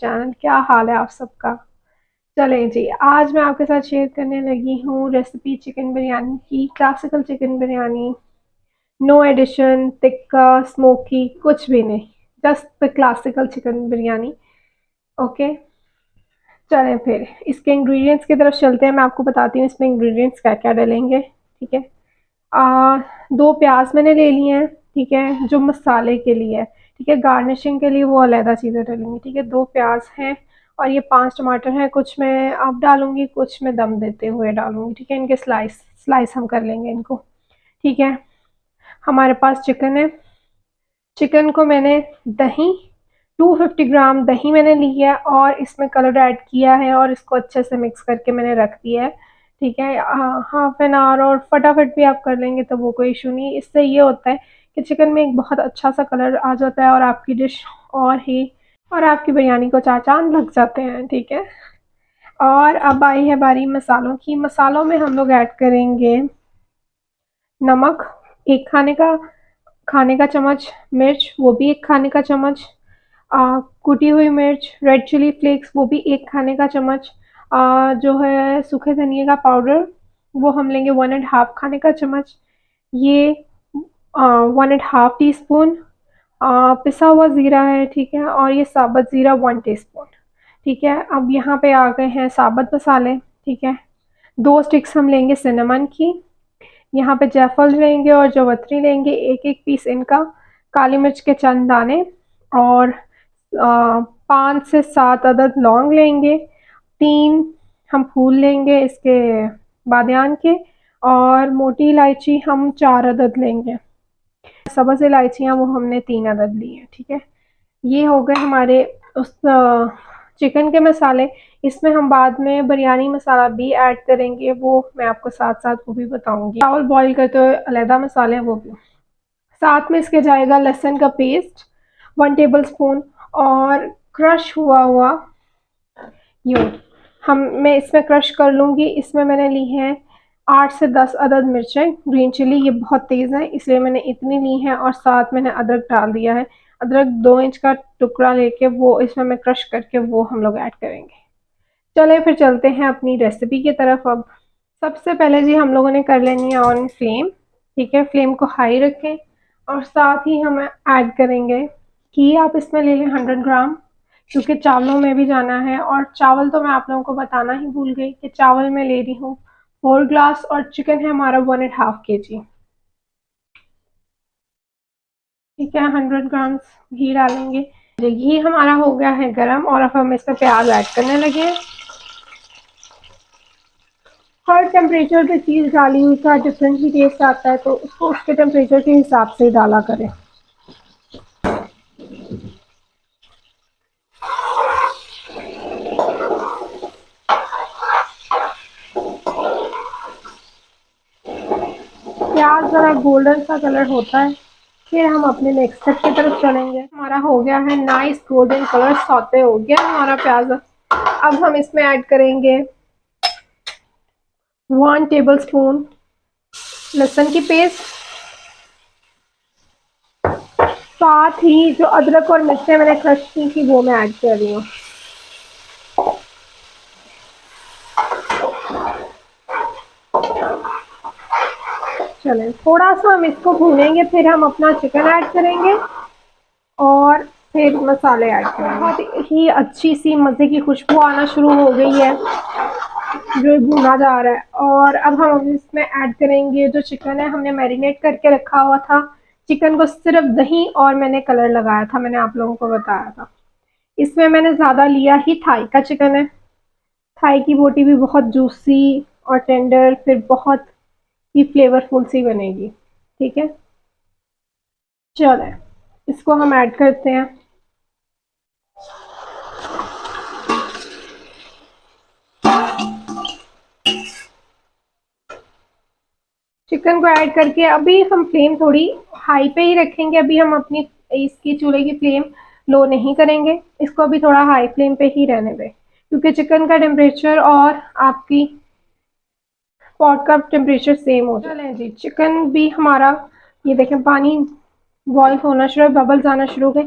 Channel. क्या हाल है आप सबका। चलें जी, आज मैं आपके साथ शेयर करने लगी हूँ रेसिपी चिकन बिरयानी की। Classical chicken biryani, no addition, tikka, smoky, कुछ भी नहीं, just the classical chicken biryani. Okay, चलें फिर इसके इंग्रेडिएंट्स की तरफ चलते हैं। मैं आपको बताती हूँ इसमें इंग्रेडिएंट्स क्या क्या डलेंगे। ठीक है, आ, 2 प्याज मैंने ले लिए हैं। ठीक है, जो मसाले के लिए है। ठीक है, गार्निशिंग के लिए वो अलहदा चीज़ें डलेंगी। ठीक है, 2 प्याज हैं और ये 5 टमाटर हैं। कुछ मैं अब डालूंगी, कुछ मैं दम देते हुए डालूंगी। ठीक है, इनके स्लाइस स्लाइस हम कर लेंगे इनको। ठीक है, हमारे पास चिकन है। चिकन को मैंने दही 250 ग्राम दही मैंने ली है और इसमें कलर ऐड किया है और इसको अच्छे से मिक्स करके मैंने रख दिया है। ठीक है, हाफ एन आवर, और फटाफट भी आप कर लेंगे तो वो कोई इशू नहीं। इससे ये होता है कि चिकन में एक बहुत अच्छा सा कलर आ जाता है और आपकी डिश और आपकी बिरयानी को चार चांद लग जाते हैं। ठीक है, और अब आई है बारी मसालों की। मसालों में हम लोग ऐड करेंगे नमक, 1 खाने का चम्मच। मिर्च, वो भी 1 खाने का चम्मच। कुटी हुई मिर्च, रेड चिली फ्लेक्स, वो भी 1 खाने का चम्मच। जो है सूखे धनिए का पाउडर, वो हम लेंगे 1.5 खाने का चम्मच। ये 1.5 टीस्पून पिसा हुआ ज़ीरा है। ठीक है, और ये साबुत ज़ीरा 1 टीस्पून। ठीक है, अब यहाँ पे आ गए हैं साबुत मसाले। ठीक है, 2 स्टिक्स हम लेंगे सिनेमन की। यहाँ पे जायफल लेंगे और जवत्री लेंगे, 1-1 पीस इनका। काली मिर्च के चंद दाने, और 5 से 7 अदद लौंग लेंगे। 3 हम फूल लेंगे इसके बादियान के, और मोटी इलायची हम 4 अदद लेंगे। सब्ज़ इलायचियाँ वो हमने 3 अदद ली है। ठीक है, ये हो गए हमारे उस चिकन के मसाले। इसमें हम बाद में बिरयानी मसाला भी ऐड करेंगे, वो मैं आपको साथ साथ वो भी बताऊंगी। चावल बॉईल करते हुए अलहदा मसाले हैं वो भी। साथ में इसके जाएगा लहसुन का पेस्ट 1 टेबल स्पून, और क्रश हुआ हुआ यूं मैं इसमें क्रश कर लूँगी। इसमें मैंने ली है 8 से 10 अदद मिर्चें ग्रीन चिली। ये बहुत तेज़ है इसलिए मैंने इतनी ली है, और साथ मैंने अदरक डाल दिया है। अदरक 2 इंच का टुकड़ा लेके वो इसमें मैं क्रश करके वो हम लोग ऐड करेंगे। चलिए फिर चलते हैं अपनी रेसिपी की तरफ। अब सबसे पहले जी हम लोगों ने कर लेनी है ऑन फ्लेम। ठीक है, फ्लेम को हाई रखें, और साथ ही हम ऐड करेंगे घी। आप इसमें ले लें 100 ग्राम, क्योंकि चावलों में भी जाना है। और चावल तो मैं आप लोगों को बताना ही भूल गई कि चावल मैं ले रही हूँ 4 ग्लास, और चिकन है हमारा 1.5 kg। ठीक है, 100 ग्राम घी डालेंगे। घी हमारा हो गया है गरम, और अब हम इसमें प्याज ऐड करने लगे हैं। हर टेम्परेचर पे चीज़ डाली हुई का डिफरेंट ही टेस्ट आता है, तो उसको उसके टेम्परेचर के हिसाब से डाला करें। प्याज ज़रा गोल्डन सा कलर होता है, फिर हम अपने नेक्स्ट स्टेप की तरफ चलेंगे। हमारा हो गया है नाइस गोल्डन कलर, सौते हो गया हमारा प्याज। अब हम इसमें ऐड करेंगे 1 टेबल स्पून लहसुन की पेस्ट। साथ ही जो अदरक और मिर्चें मैंने क्रश की थी वो मैं ऐड कर रही हूँ। चलें, थोड़ा सा हम इसको भूनेंगे, फिर हम अपना चिकन ऐड करेंगे और फिर मसाले ऐड करेंगे। बहुत ही अच्छी सी मज़े की खुशबू आना शुरू हो गई है, जो भुना जा रहा है। और अब हम इसमें ऐड करेंगे जो चिकन है, हमने मैरिनेट करके रखा हुआ था। चिकन को सिर्फ दही और मैंने कलर लगाया था, मैंने आप लोगों को बताया था। इसमें मैंने ज़्यादा लिया ही थाई का चिकन है। थाई की बोटी भी बहुत जूसी और टेंडर, फिर बहुत ही फ्लेवरफुल सी बनेगी। ठीक है, चलें इसको हम ऐड करते हैं। चिकन को ऐड करके अभी हम फ्लेम थोड़ी हाई पे ही रखेंगे। अभी हम अपनी इसकी चूल्हे की फ्लेम लो नहीं करेंगे, इसको अभी थोड़ा हाई फ्लेम पे ही रहने दें, क्योंकि चिकन का टेम्परेचर और आपकी पॉट का टेम्परेचर सेम हो जाए। जी, चिकन भी हमारा, ये देखें पानी बॉईल होना शुरू है, बबल्स आना शुरू हो गए।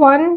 1